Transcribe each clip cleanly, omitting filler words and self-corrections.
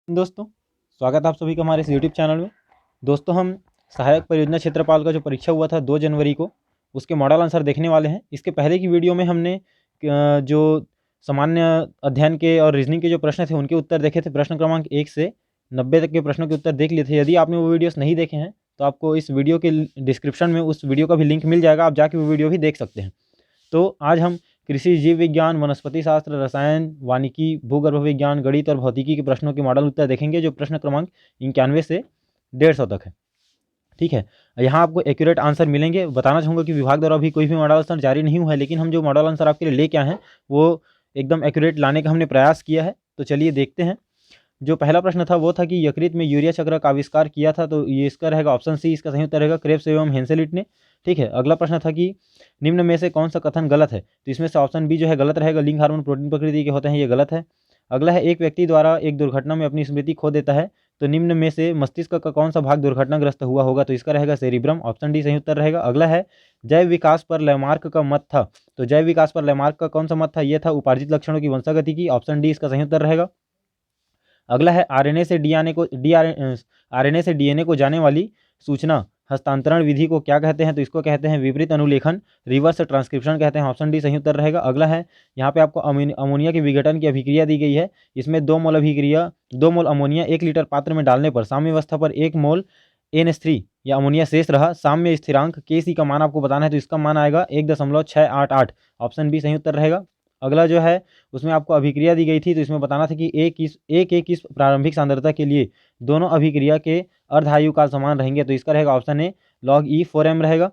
दोस्तों, स्वागत है आप सभी का हमारे इस यूट्यूब चैनल में। दोस्तों, हम सहायक परियोजना क्षेत्रपाल का जो परीक्षा हुआ था 2 जनवरी को, उसके मॉडल आंसर देखने वाले हैं। इसके पहले की वीडियो में हमने जो सामान्य अध्ययन के और रीजनिंग के जो प्रश्न थे उनके उत्तर देखे थे। प्रश्न क्रमांक 1 से 90 तक के प्रश्नों के उत्तर देख लिए थे। यदि आपने वो वीडियोस नहीं देखे हैं तो आपको इस वीडियो के डिस्क्रिप्शन में उस वीडियो का भी लिंक मिल जाएगा, आप जाके वो वीडियो भी देख सकते हैं। तो आज हम कृषि, जीव विज्ञान, वनस्पति शास्त्र, रसायन, वानिकी, भूगर्भ विज्ञान, गणित और भौतिकी के प्रश्नों के मॉडल उत्तर देखेंगे, जो प्रश्न क्रमांक 91 से 150 तक है। ठीक है, यहाँ आपको एक्यूरेट आंसर मिलेंगे। बताना चाहूँगा कि विभाग द्वारा अभी कोई भी मॉडल आंसर जारी नहीं हुआ है, लेकिन हम जो मॉडल आंसर आपके लिए लेके आए हैं वो एकदम एक्यूरेट लाने का हमने प्रयास किया है। तो चलिए देखते हैं। जो पहला प्रश्न था वो था कि यकृत में यूरिया चक्र का आविष्कार किया था, तो ये इसका रहेगा ऑप्शन सी, इसका सही उत्तर रहेगा क्रेब्स एवं हेंसेलिट ने। ठीक है, अगला प्रश्न था कि निम्न में से कौन सा कथन गलत है, तो इसमें से ऑप्शन बी जो है गलत रहेगा, लिंग हार्मोन प्रोटीन प्रकृति के होते हैं, ये गलत है। अगला है एक व्यक्ति द्वारा एक दुर्घटना में अपनी स्मृति खो देता है, तो निम्न में से मस्तिष्क का कौन सा भाग दुर्घटनाग्रस्त हुआ होगा, तो इसका रहेगा सेरिब्रम, ऑप्शन डी सही उत्तर रहेगा। अगला है जैव विकास पर लैमार्क का मत था, तो जैव विकास पर लैमार्क का कौन सा मत था, ये था उपार्जित लक्षणों की वंशागति की, ऑप्शन डी इसका सही उत्तर रहेगा। अगला है आरएनए से डीएनए को जाने वाली सूचना हस्तांतरण विधि को क्या कहते हैं, तो इसको कहते हैं विपरीत अनुलेखन, रिवर्स ट्रांसक्रिप्शन कहते हैं, ऑप्शन डी सही उत्तर रहेगा। अगला है यहाँ पे आपको अमोनिया के विघटन की अभिक्रिया दी गई है। इसमें 2 मोल अमोनिया 1 लीटर पात्र में डालने पर साम्यावस्था पर 1 मोल NH3 या अमोनिया शेष रहा। साम्य स्थिरांक Kc का मान आपको बताना है, तो इसका मान आएगा 1.688, ऑप्शन बी सही उत्तर रहेगा। अगला जो है उसमें आपको अभिक्रिया दी गई थी, तो इसमें बताना था कि एक इस प्रारंभिक सांद्रता के लिए दोनों अभिक्रिया के अर्ध आयु काल समान रहेंगे, तो इसका रहेगा option A log E 4m रहेगा।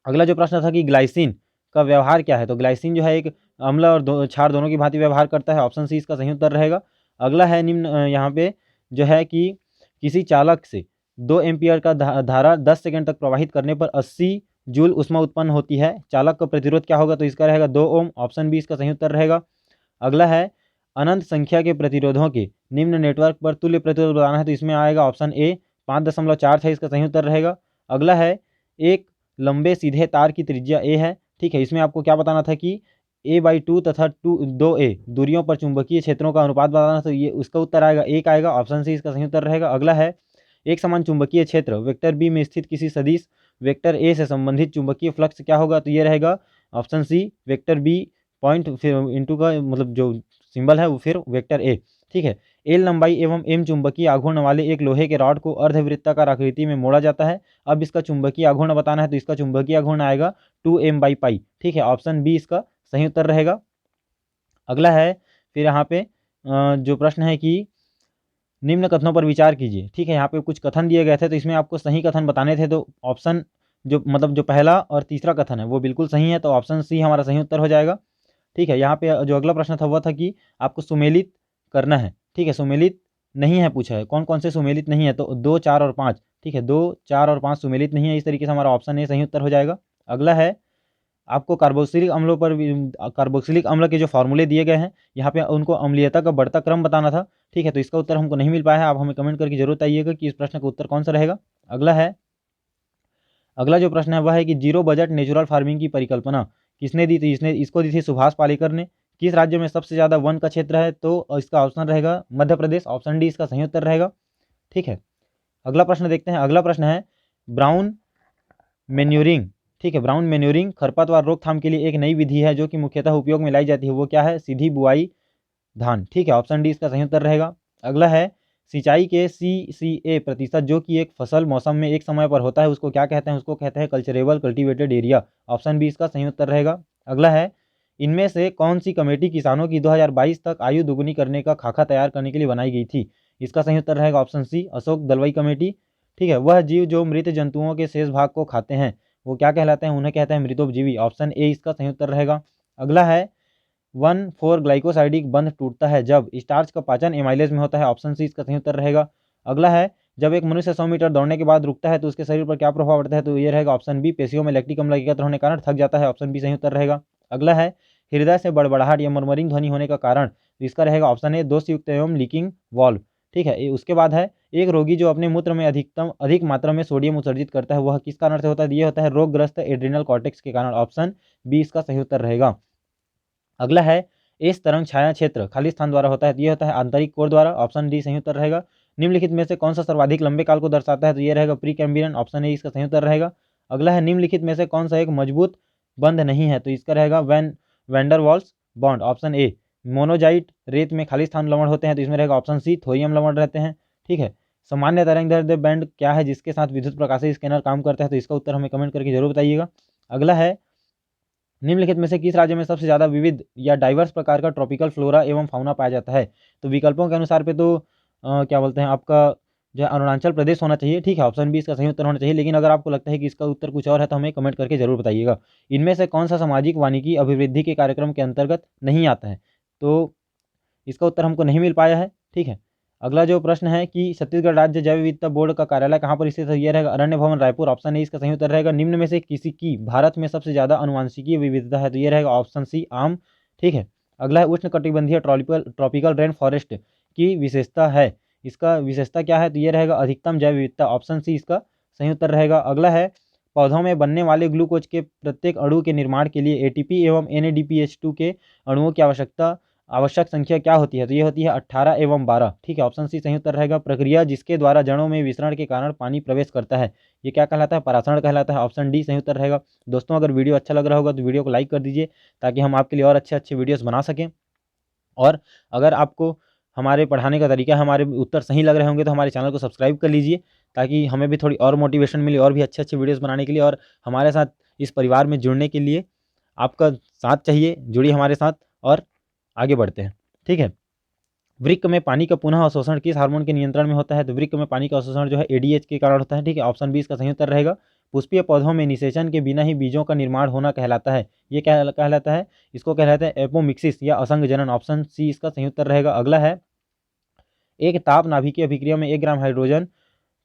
अगला जो प्रश्न था कि ग्लाइसिन का व्यवहार क्या है, तो ग्लाइसिन जो है एक अम्ल और क्षार दोनों की भांति व्यवहार करता है, ऑप्शन सी इसका सही उत्तर रहेगा। अगला है निम्न यहाँ पे जो है कि किसी चालक से 2 एम्पियर का धारा 10 सेकंड तक प्रवाहित करने पर 80 जूल ऊष्मा उत्पन्न होती है, चालक का प्रतिरोध क्या होगा, तो इसका रहेगा 2 ओम, ऑप्शन बी इसका सही उत्तर रहेगा। अगला है अनंत संख्या के प्रतिरोधों के निम्न नेटवर्क पर तुल्य प्रतिरोध बताना है, तो इसमें आएगा ऑप्शन ए 5.4 है, इसका सही उत्तर रहेगा। अगला है एक लंबे सीधे तार की त्रिज्या ए है। ठीक है, इसमें आपको क्या बताना था कि a/2 तथा 2a दूरियों पर चुंबकीय क्षेत्रों का अनुपात बताना, तो ये उसका उत्तर आएगा एक आएगा, ऑप्शन सी इसका सही उत्तर रहेगा। अगला है एक समान चुंबकीय क्षेत्र वेक्टर बी में स्थित किसी सदिश वेक्टर ए से संबंधित चुंबकीय फ्लक्स क्या होगा, तो ये रहेगा option C vector B point फिर इंटू का मतलब जो सिंबल है वो फिर वेक्टर ए। ठीक है, एल लंबाई एवं एम चुंबकीय आघूर्ण वाले एक लोहे के रॉड को अर्धवृत्ताकार आकृति में मोड़ा जाता है। अब इसका चुंबकीय आघूर्ण बताना है, तो इसका चुंबकीय आघूर्ण आएगा 2m/π। ठीक है, ऑप्शन बी इसका सही उत्तर रहेगा। अगला है फिर यहाँ पे जो प्रश्न है कि निम्न कथनों पर विचार कीजिए। ठीक है, यहाँ पे कुछ कथन दिए गए थे, तो इसमें आपको सही कथन बताने थे, तो ऑप्शन जो मतलब जो पहला और तीसरा कथन है वो बिल्कुल सही है, तो ऑप्शन सी हमारा सही उत्तर हो जाएगा। ठीक है, यहाँ पे जो अगला प्रश्न था वह था कि आपको सुमेलित करना है। ठीक है, सुमेलित नहीं है पूछा है, कौन कौन से सुमेलित नहीं है, तो 2, 4 और 5। ठीक है, 2, 4 और 5 सुमेलित नहीं है, इस तरीके से हमारा ऑप्शन ए सही उत्तर हो जाएगा। अगला है आपको कार्बोक्सिलिक अम्लों पर कार्बोक्सिलिक अम्ल के जो फार्मूले दिए गए हैं, यहाँ पे उनको अम्लीयता का बढ़ता क्रम बताना था। ठीक है, तो इसका उत्तर हमको नहीं मिल पाया है, आप हमें कमेंट करके जरूर बताइएगा कि इस प्रश्न का उत्तर कौन सा रहेगा। अगला जो प्रश्न है वह है कि जीरो बजट नेचुरल फार्मिंग की परिकल्पना किसने दी थी, इसको दी थी सुभाष पालेकर ने। किस राज्य में सबसे ज़्यादा वन का क्षेत्र है, तो इसका ऑप्शन रहेगा मध्य प्रदेश, ऑप्शन डी इसका सही उत्तर रहेगा। ठीक है, अगला प्रश्न देखते हैं। अगला प्रश्न है ब्राउन मेन्यूरिंग। ठीक है, ब्राउन मेन्यूरिंग खरपतवार रोकथाम के लिए एक नई विधि है जो कि मुख्यतः उपयोग में लाई जाती है, वो क्या है, सीधी बुआई धान। ठीक है, ऑप्शन डी इसका सही उत्तर रहेगा। अगला है सिंचाई के CCA प्रतिशत जो कि एक फसल मौसम में एक समय पर होता है उसको क्या कहते हैं, उसको कहते हैं culturable cultivated area, option B इसका सही उत्तर रहेगा। अगला है इनमें से कौन सी कमेटी किसानों की 2022 तक आयु दुगुनी करने का खाका तैयार करने के लिए बनाई गई थी, इसका सही उत्तर रहेगा option C Ashok Dalwai committee. ठीक है, वह जीव जो मृत जंतुओं के शेष भाग को खाते हैं वो क्या कहलाते हैं, उन्हें कहते हैं मृतोपजीवी, ऑप्शन ए इसका सही उत्तर रहेगा। अगला है 1,4 ग्लाइकोसाइडिक बंध टूटता है जब स्टार्च का पाचन एमाइलेज में होता है, ऑप्शन सी इसका सही उत्तर रहेगा। अगला है जब एक मनुष्य 100 मीटर दौड़ने के बाद रुकता है तो उसके शरीर पर क्या प्रभाव पड़ता है, तो ये रहेगा ऑप्शन बी पेशियों में लैक्टिक अम्ल एकत्र होने के कारण थक जाता है, ऑप्शन बी सही उत्तर रहेगा। अगला है हृदय से बड़बड़ाहट या मरमरिंग ध्वनि होने का कारण, तो इसका रहेगा ऑप्शन ए दोषयुक्त एवं लीकिंग वॉल्व। ठीक है, उसके बाद है एक रोगी जो अपने मूत्र में अधिक मात्रा में सोडियम उत्सर्जित करता है वह किस कारण से होता है, ये होता है रोगग्रस्त एड्रिनल कॉर्टेक्स के कारण, ऑप्शन बी इसका सही उत्तर रहेगा। अगला है इस तरंग छाया क्षेत्र खाली स्थान द्वारा होता है तो ये होता है आंतरिक कोर द्वारा, ऑप्शन डी सही उत्तर रहेगा। निम्नलिखित में से कौन सा सर्वाधिक लंबे काल को दर्शाता है तो ये रहेगा प्री कैम्बियन, ऑप्शन ए इसका सही उत्तर रहेगा। अगला है निम्नलिखित में से कौन सा एक मजबूत बंध नहीं है तो इसका रहेगा van der Waals bond, option A. Monazite रेत में खाली स्थान लवण होते हैं तो इसमें रहेगा ऑप्शन सी थोरियम लवण रहते हैं, ठीक है। सामान्य तरंगदैर्ध्य बैंड क्या है जिसके साथ विद्युत प्रकाशीय स्कैनर काम करता है तो इसका उत्तर हमें कमेंट करके जरूर बताइएगा। अगला है निम्नलिखित में से किस राज्य में सबसे ज़्यादा विविध या डाइवर्स प्रकार का ट्रॉपिकल फ्लोरा एवं फाउना पाया जाता है तो विकल्पों के अनुसार पे तो क्या बोलते हैं आपका जो है अरुणाचल प्रदेश होना चाहिए, ठीक है, ऑप्शन बी इसका सही उत्तर होना चाहिए। लेकिन अगर आपको लगता है कि इसका उत्तर कुछ और है तो हमें कमेंट करके जरूर बताइएगा। इनमें से कौन सा सामाजिक वानिकी अभिवृद्धि के कार्यक्रम के अंतर्गत नहीं आता है तो इसका उत्तर हमको नहीं मिल पाया है, ठीक है। अगला जो प्रश्न है कि छत्तीसगढ़ राज्य जैव विविधता बोर्ड का कार्यालय कहाँ पर स्थित है, यह रहेगा अरण्य भवन रायपुर, ऑप्शन ए इसका सही उत्तर रहेगा। निम्न में से किसी की भारत में सबसे ज़्यादा अनुवांशिकीय विविधता है तो ये रहेगा ऑप्शन सी आम, ठीक है। अगला है उष्णकटिबंधीय ट्रॉपिकल रेन फॉरेस्ट की विशेषता है, इसका विशेषता क्या है तो ये रहेगा अधिकतम जैव विविधता, ऑप्शन सी इसका सही उत्तर रहेगा। अगला है पौधों में बनने वाले ग्लूकोज के प्रत्येक अणु के निर्माण के लिए एटीपी एवं NADPH2 के अणुओं की आवश्यक संख्या क्या होती है तो ये होती है 18 एवं 12, ठीक है, ऑप्शन सी सही उत्तर रहेगा। प्रक्रिया जिसके द्वारा जड़ों में विसरण के कारण पानी प्रवेश करता है ये क्या कहलाता है, परासरण कहलाता है, ऑप्शन डी सही उत्तर रहेगा। दोस्तों अगर वीडियो अच्छा लग रहा होगा तो वीडियो को लाइक कर दीजिए ताकि हम आपके लिए और अच्छे अच्छे वीडियोस बना सकें। और अगर आपको हमारे पढ़ाने का तरीका, हमारे उत्तर सही लग रहे होंगे तो हमारे चैनल को सब्सक्राइब कर लीजिए ताकि हमें भी थोड़ी और मोटिवेशन मिले और भी अच्छे अच्छे वीडियोस बनाने के लिए। और हमारे साथ इस परिवार में जुड़ने के लिए आपका साथ चाहिए, जुड़िए हमारे साथ और आगे बढ़ते हैं, ठीक है। वृक्क में पानी का पुनः अवशोषण किस हार्मोन के नियंत्रण में होता है तो वृक्क में पानी का अवशोषण जो है ADH के कारण होता है, ठीक है, ऑप्शन बी इसका सही उत्तर रहेगा। पुष्पीय पौधों में निषेचन के बिना ही बीजों का निर्माण होना कहलाता है, ये क्या कहलाता है, इसको कहलाता है एपोमिक्सिस या असंग जनन, ऑप्शन सी इसका सही उत्तर रहेगा। अगला है एक ताप नाभिकीय अभिक्रिया में 1 ग्राम हाइड्रोजन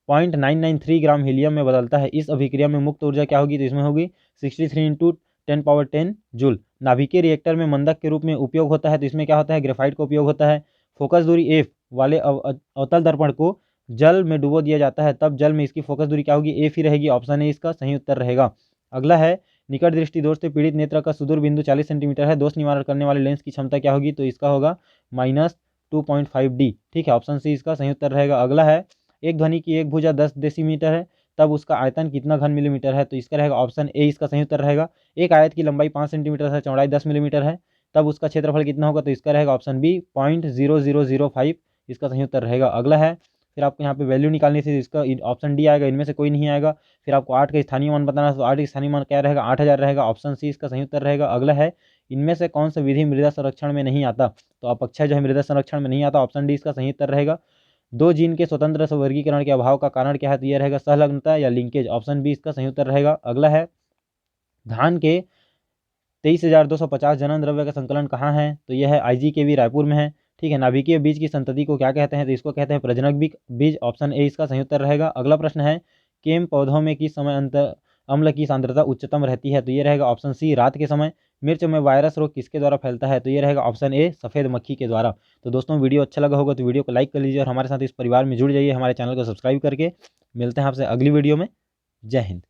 0.993 ग्राम हीलियम में बदलता है, इस अभिक्रिया में मुक्त ऊर्जा क्या होगी तो इसमें होगी 63 × 10⁻10 जूल। नाभिकीय रिएक्टर में मंदक के रूप में उपयोग होता है तो इसमें क्या होता है, ग्रेफाइट का उपयोग होता है। फोकस दूरी एफ वाले अवतल दर्पण को जल में डुबो दिया जाता है तब जल में इसकी फोकस दूरी क्या होगी, एफ ही रहेगी, ऑप्शन ए इसका सही उत्तर रहेगा। अगला है निकट दृष्टि दोष से पीड़ित नेत्र का सुदूर बिंदु 40 सेंटीमीटर है, दोष निवारण करने वाले लेंस की क्षमता क्या होगी तो इसका होगा -2.5D, ठीक है, ऑप्शन सी इसका सही उत्तर रहेगा। अगला है एक ध्वनि की एक भुजा 10 डेसीमीटर है तब उसका आयतन कितना घन मिलीमीटर है तो इसका रहेगा ऑप्शन ए इसका सही उत्तर रहेगा। एक आयत की लंबाई 5 सेंटीमीटर है, चौड़ाई 10 मिलीमीटर है तब उसका क्षेत्रफल कितना होगा तो इसका रहेगा ऑप्शन बी 0.0005, इसका सही उत्तर रहेगा। अगला है फिर आपको यहाँ पे वैल्यू निकालनी थी, इसका ऑप्शन डी आएगा, इनमें से कोई नहीं आएगा। फिर आपको 8 का स्थानीय मान बताना है तो 8 का स्थानीय मान क्या रहेगा, 8000 रहेगा, ऑप्शन सी इसका सही उत्तर रहेगा। अगला है इनमें से कौन सा विधि मृदा संरक्षण में नहीं आता तो अपक्षय जो है मृदा संरक्षण में नहीं आता, ऑप्शन डी इसका सही उत्तर रहेगा। 2 जीन के स्वतंत्र वर्गीकरण के अभाव का कारण क्या है तो यह रहेगा सहलग्नता या लिंकेज, ऑप्शन बी इसका सही उत्तर रहेगा। अगला है धान के 23,250 जनन द्रव्य का संकलन कहाँ है तो यह है IGKV रायपुर में है, ठीक है। नाभिकीय बीज की संतति को क्या कहते हैं तो इसको कहते हैं प्रजनक बीज, ऑप्शन ए इसका सही उत्तर रहेगा। अगला प्रश्न है केम पौधों में किस समय अम्ल की सांद्रता उच्चतम रहती है तो ये रहेगा ऑप्शन सी रात के समय। मिर्च में वायरस रोग किसके द्वारा फैलता है तो ये रहेगा ऑप्शन ए सफ़ेद मक्खी के द्वारा। तो दोस्तों वीडियो अच्छा लगा होगा तो वीडियो को लाइक कर लीजिए और हमारे साथ इस परिवार में जुड़ जाइए, हमारे चैनल को सब्सक्राइब करके। मिलते हैं आपसे अगली वीडियो में। जय हिंद।